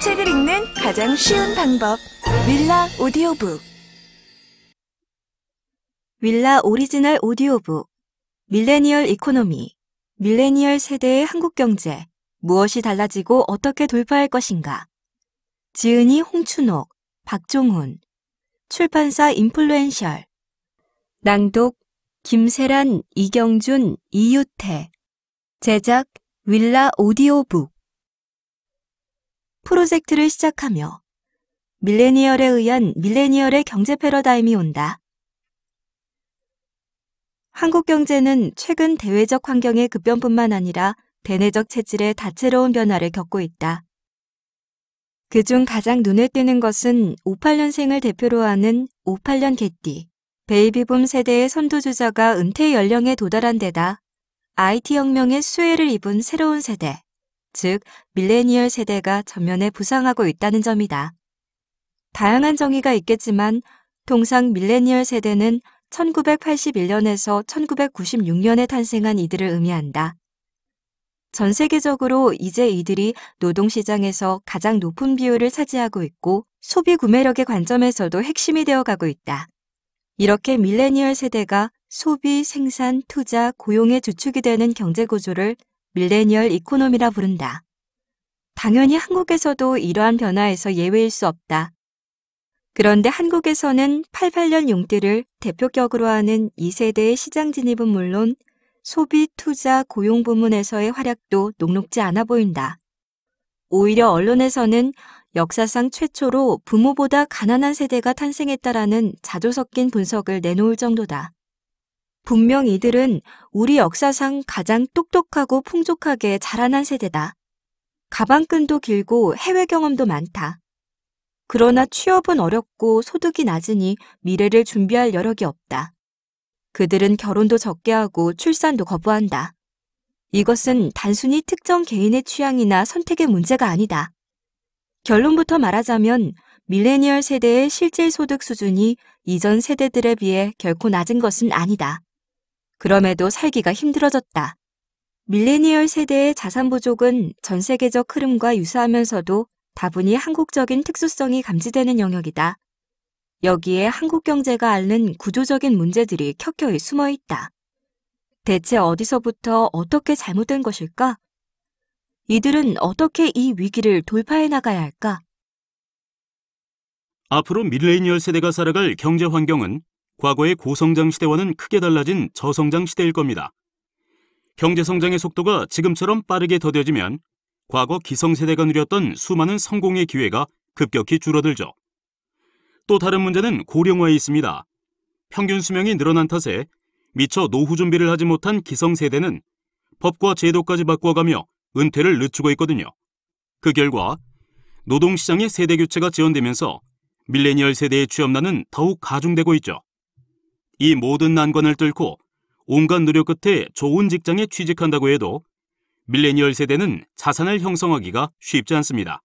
책을 읽는 가장 쉬운 방법. 윌라 오디오북. 윌라 오리지널 오디오북. 밀레니얼 이코노미. 밀레니얼 세대의 한국 경제. 무엇이 달라지고 어떻게 돌파할 것인가. 지은이 홍춘옥, 박종훈. 출판사 인플루엔셜. 낭독 김세란, 이경준, 이유태. 제작 윌라 오디오북. 프로젝트를 시작하며 밀레니얼에 의한 밀레니얼의 경제 패러다임이 온다. 한국 경제는 최근 대외적 환경의 급변뿐만 아니라 대내적 체질의 다채로운 변화를 겪고 있다. 그중 가장 눈에 띄는 것은 58년생을 대표로 하는 58년 개띠, 베이비붐 세대의 선두주자가 은퇴 연령에 도달한 데다 IT 혁명의 수혜를 입은 새로운 세대, 즉 밀레니얼 세대가 전면에 부상하고 있다는 점이다. 다양한 정의가 있겠지만 통상 밀레니얼 세대는 1981년에서 1996년에 탄생한 이들을 의미한다. 전 세계적으로 이제 이들이 노동시장에서 가장 높은 비율을 차지하고 있고 소비 구매력의 관점에서도 핵심이 되어가고 있다. 이렇게 밀레니얼 세대가 소비, 생산, 투자, 고용의 주축이 되는 경제구조를 밀레니얼 이코노미라 부른다. 당연히 한국에서도 이러한 변화에서 예외일 수 없다. 그런데 한국에서는 88년 용띠를 대표격으로 하는 2세대의 시장 진입은 물론 소비, 투자, 고용 부문에서의 활약도 녹록지 않아 보인다. 오히려 언론에서는 역사상 최초로 부모보다 가난한 세대가 탄생했다라는 자조 섞인 분석을 내놓을 정도다. 분명 이들은 우리 역사상 가장 똑똑하고 풍족하게 자라난 세대다. 가방끈도 길고 해외 경험도 많다. 그러나 취업은 어렵고 소득이 낮으니 미래를 준비할 여력이 없다. 그들은 결혼도 적게 하고 출산도 거부한다. 이것은 단순히 특정 개인의 취향이나 선택의 문제가 아니다. 결론부터 말하자면 밀레니얼 세대의 실질 소득 수준이 이전 세대들에 비해 결코 낮은 것은 아니다. 그럼에도 살기가 힘들어졌다. 밀레니얼 세대의 자산 부족은 전 세계적 흐름과 유사하면서도 다분히 한국적인 특수성이 감지되는 영역이다. 여기에 한국 경제가 앓는 구조적인 문제들이 켜켜이 숨어 있다. 대체 어디서부터 어떻게 잘못된 것일까? 이들은 어떻게 이 위기를 돌파해 나가야 할까? 앞으로 밀레니얼 세대가 살아갈 경제 환경은 과거의 고성장 시대와는 크게 달라진 저성장 시대일 겁니다. 경제 성장의 속도가 지금처럼 빠르게 더뎌지면 과거 기성세대가 누렸던 수많은 성공의 기회가 급격히 줄어들죠. 또 다른 문제는 고령화에 있습니다. 평균 수명이 늘어난 탓에 미처 노후 준비를 하지 못한 기성세대는 법과 제도까지 바꿔가며 은퇴를 늦추고 있거든요. 그 결과 노동시장의 세대 교체가 지연되면서 밀레니얼 세대의 취업난은 더욱 가중되고 있죠. 이 모든 난관을 뚫고 온갖 노력 끝에 좋은 직장에 취직한다고 해도 밀레니얼 세대는 자산을 형성하기가 쉽지 않습니다.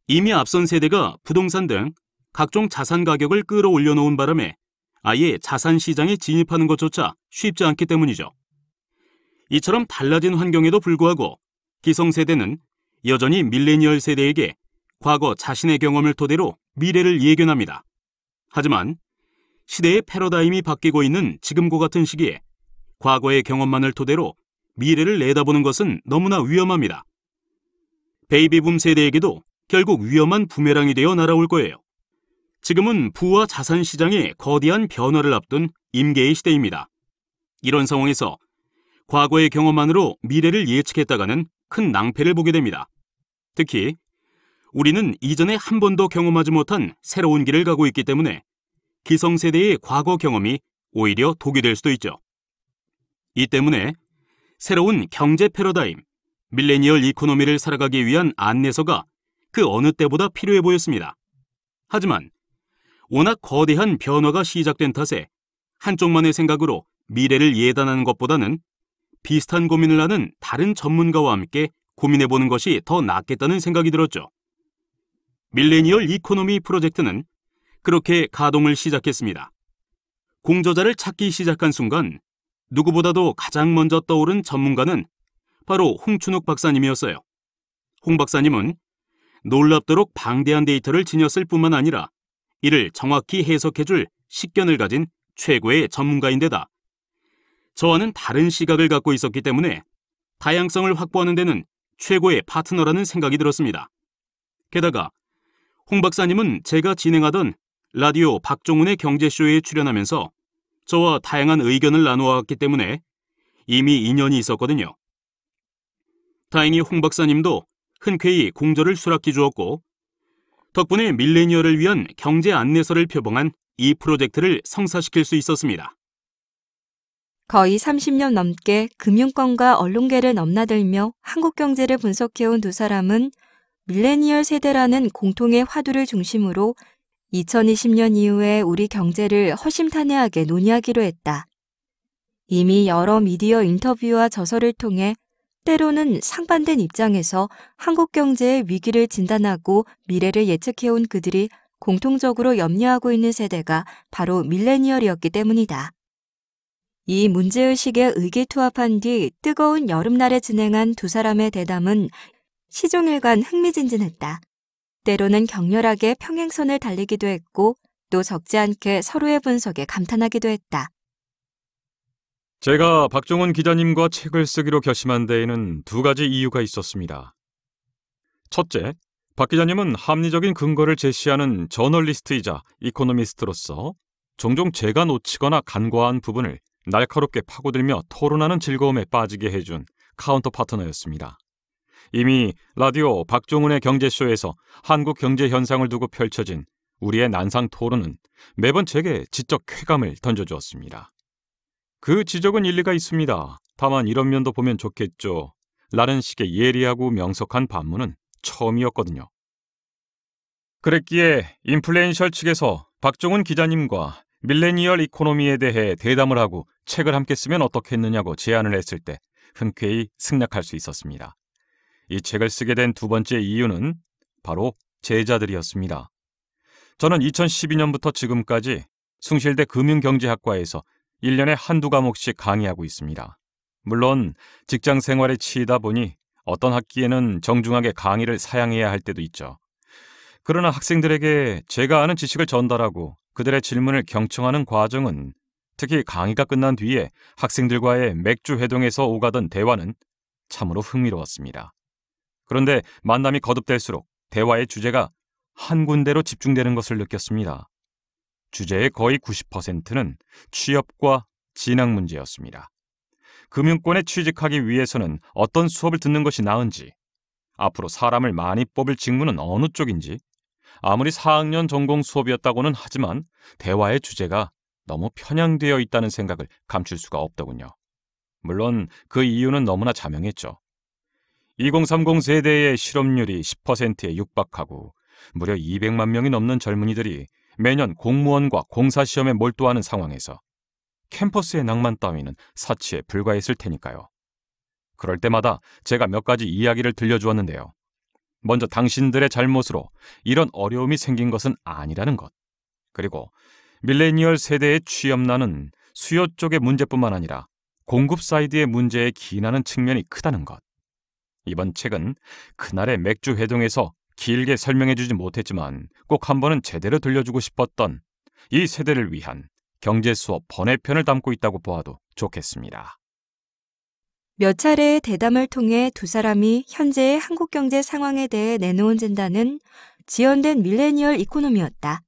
이미 앞선 세대가 부동산 등 각종 자산 가격을 끌어올려 놓은 바람에 아예 자산 시장에 진입하는 것조차 쉽지 않기 때문이죠. 이처럼 달라진 환경에도 불구하고 기성세대는 여전히 밀레니얼 세대에게 과거 자신의 경험을 토대로 미래를 예견합니다. 하지만 시대의 패러다임이 바뀌고 있는 지금과 같은 시기에 과거의 경험만을 토대로 미래를 내다보는 것은 너무나 위험합니다. 베이비붐 세대에게도 결국 위험한 부메랑이 되어 날아올 거예요. 지금은 부와 자산 시장의 거대한 변화를 앞둔 임계의 시대입니다. 이런 상황에서 과거의 경험만으로 미래를 예측했다가는 큰 낭패를 보게 됩니다. 특히 우리는 이전에 한 번도 경험하지 못한 새로운 길을 가고 있기 때문에 기성세대의 과거 경험이 오히려 독이 될 수도 있죠. 이 때문에 새로운 경제 패러다임, 밀레니얼 이코노미를 살아가기 위한 안내서가 그 어느 때보다 필요해 보였습니다. 하지만 워낙 거대한 변화가 시작된 탓에 한쪽만의 생각으로 미래를 예단하는 것보다는 비슷한 고민을 하는 다른 전문가와 함께 고민해보는 것이 더 낫겠다는 생각이 들었죠. 밀레니얼 이코노미 프로젝트는 그렇게 가동을 시작했습니다. 공저자를 찾기 시작한 순간 누구보다도 가장 먼저 떠오른 전문가는 바로 홍춘욱 박사님이었어요. 홍 박사님은 놀랍도록 방대한 데이터를 지녔을 뿐만 아니라 이를 정확히 해석해줄 식견을 가진 최고의 전문가인데다 저와는 다른 시각을 갖고 있었기 때문에 다양성을 확보하는 데는 최고의 파트너라는 생각이 들었습니다. 게다가 홍 박사님은 제가 진행하던 라디오 박종훈의 경제쇼에 출연하면서 저와 다양한 의견을 나누어왔기 때문에 이미 인연이 있었거든요. 다행히 홍 박사님도 흔쾌히 공저를 수락해 주었고 덕분에 밀레니얼을 위한 경제 안내서를 표방한 이 프로젝트를 성사시킬 수 있었습니다. 거의 30년 넘게 금융권과 언론계를 넘나들며 한국 경제를 분석해온 두 사람은 밀레니얼 세대라는 공통의 화두를 중심으로 2020년 이후에 우리 경제를 허심탄회하게 논의하기로 했다. 이미 여러 미디어 인터뷰와 저서를 통해 때로는 상반된 입장에서 한국 경제의 위기를 진단하고 미래를 예측해온 그들이 공통적으로 염려하고 있는 세대가 바로 밀레니얼이었기 때문이다. 이 문제의식에 의기투합한 뒤 뜨거운 여름날에 진행한 두 사람의 대담은 시종일관 흥미진진했다. 때로는 격렬하게 평행선을 달리기도 했고 또 적지 않게 서로의 분석에 감탄하기도 했다. 제가 박종훈 기자님과 책을 쓰기로 결심한 데에는 두 가지 이유가 있었습니다. 첫째, 박 기자님은 합리적인 근거를 제시하는 저널리스트이자 이코노미스트로서 종종 제가 놓치거나 간과한 부분을 날카롭게 파고들며 토론하는 즐거움에 빠지게 해준 카운터 파트너였습니다. 이미 라디오 박종훈의 경제쇼에서 한국 경제 현상을 두고 펼쳐진 우리의 난상 토론은 매번 제게 지적 쾌감을 던져주었습니다. 그 지적은 일리가 있습니다. 다만 이런 면도 보면 좋겠죠. 라는 식의 예리하고 명석한 반문은 처음이었거든요. 그랬기에 인플레인셜 측에서 박종훈 기자님과 밀레니얼 이코노미에 대해 대담을 하고 책을 함께 쓰면 어떻겠느냐고 제안을 했을 때 흔쾌히 승낙할 수 있었습니다. 이 책을 쓰게 된 두 번째 이유는 바로 제자들이었습니다. 저는 2012년부터 지금까지 숭실대 금융경제학과에서 1년에 한두 과목씩 강의하고 있습니다. 물론 직장 생활에 치이다 보니 어떤 학기에는 정중하게 강의를 사양해야 할 때도 있죠. 그러나 학생들에게 제가 아는 지식을 전달하고 그들의 질문을 경청하는 과정은 특히 강의가 끝난 뒤에 학생들과의 맥주 회동에서 오가던 대화는 참으로 흥미로웠습니다. 그런데 만남이 거듭될수록 대화의 주제가 한 군데로 집중되는 것을 느꼈습니다. 주제의 거의 90%는 취업과 진학 문제였습니다. 금융권에 취직하기 위해서는 어떤 수업을 듣는 것이 나은지, 앞으로 사람을 많이 뽑을 직무는 어느 쪽인지, 아무리 4학년 전공 수업이었다고는 하지만 대화의 주제가 너무 편향되어 있다는 생각을 감출 수가 없더군요. 물론 그 이유는 너무나 자명했죠. 2030 세대의 실업률이 10%에 육박하고 무려 200만 명이 넘는 젊은이들이 매년 공무원과 공사시험에 몰두하는 상황에서 캠퍼스의 낭만 따위는 사치에 불과했을 테니까요. 그럴 때마다 제가 몇 가지 이야기를 들려주었는데요. 먼저 당신들의 잘못으로 이런 어려움이 생긴 것은 아니라는 것. 그리고 밀레니얼 세대의 취업난은 수요 쪽의 문제뿐만 아니라 공급 사이드의 문제에 기인하는 측면이 크다는 것. 이번 책은 그날의 맥주 회동에서 길게 설명해주지 못했지만 꼭 한 번은 제대로 들려주고 싶었던 이 세대를 위한 경제 수업 번외편을 담고 있다고 보아도 좋겠습니다. 몇 차례의 대담을 통해 두 사람이 현재의 한국 경제 상황에 대해 내놓은 진단은 지연된 밀레니얼 이코노미였다.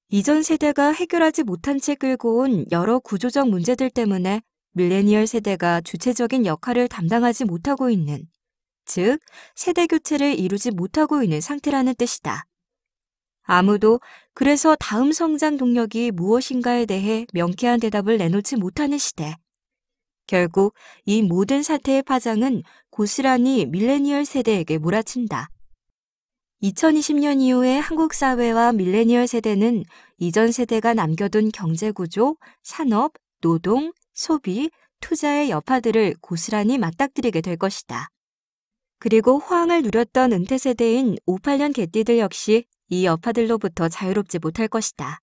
이전 세대가 해결하지 못한 채 끌고 온 여러 구조적 문제들 때문에 밀레니얼 세대가 주체적인 역할을 담당하지 못하고 있는, 즉 세대 교체를 이루지 못하고 있는 상태라는 뜻이다. 아무도 그래서 다음 성장 동력이 무엇인가에 대해 명쾌한 대답을 내놓지 못하는 시대. 결국 이 모든 사태의 파장은 고스란히 밀레니얼 세대에게 몰아친다. 2020년 이후의 한국 사회와 밀레니얼 세대는 이전 세대가 남겨둔 경제구조, 산업, 노동, 소비, 투자의 여파들을 고스란히 맞닥뜨리게 될 것이다. 그리고 호황을 누렸던 은퇴 세대인 58년 개띠들 역시 이 여파들로부터 자유롭지 못할 것이다.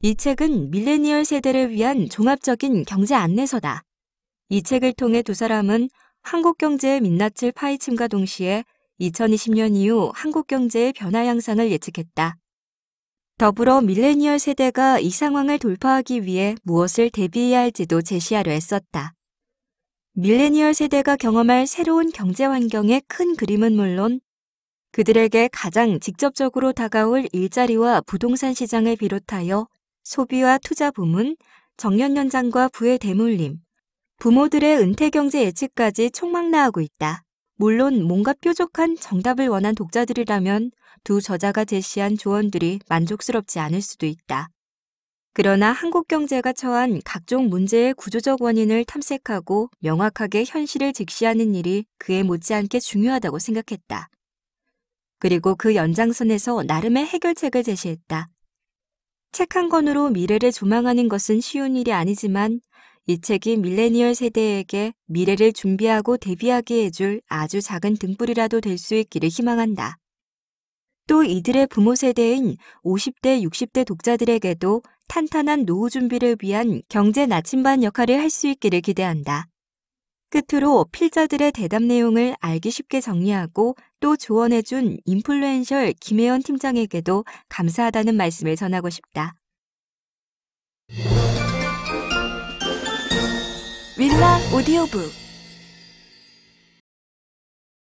이 책은 밀레니얼 세대를 위한 종합적인 경제 안내서다. 이 책을 통해 두 사람은 한국 경제의 민낯을 파헤침과 동시에 2020년 이후 한국 경제의 변화 양상을 예측했다. 더불어 밀레니얼 세대가 이 상황을 돌파하기 위해 무엇을 대비해야 할지도 제시하려 했었다. 밀레니얼 세대가 경험할 새로운 경제 환경의 큰 그림은 물론 그들에게 가장 직접적으로 다가올 일자리와 부동산 시장을 비롯하여 소비와 투자 부문, 정년 연장과 부의 대물림, 부모들의 은퇴 경제 예측까지 촉망라하고 있다. 물론 뭔가 뾰족한 정답을 원한 독자들이라면 두 저자가 제시한 조언들이 만족스럽지 않을 수도 있다. 그러나 한국 경제가 처한 각종 문제의 구조적 원인을 탐색하고 명확하게 현실을 직시하는 일이 그에 못지않게 중요하다고 생각했다. 그리고 그 연장선에서 나름의 해결책을 제시했다. 책 한 권으로 미래를 조망하는 것은 쉬운 일이 아니지만 이 책이 밀레니얼 세대에게 미래를 준비하고 대비하게 해줄 아주 작은 등불이라도 될 수 있기를 희망한다. 또 이들의 부모 세대인 50대, 60대 독자들에게도 탄탄한 노후 준비를 위한 경제 나침반 역할을 할 수 있기를 기대한다. 끝으로 필자들의 대답 내용을 알기 쉽게 정리하고 또 조언해준 인플루엔셜 김혜연 팀장에게도 감사하다는 말씀을 전하고 싶다. 윌라 오디오북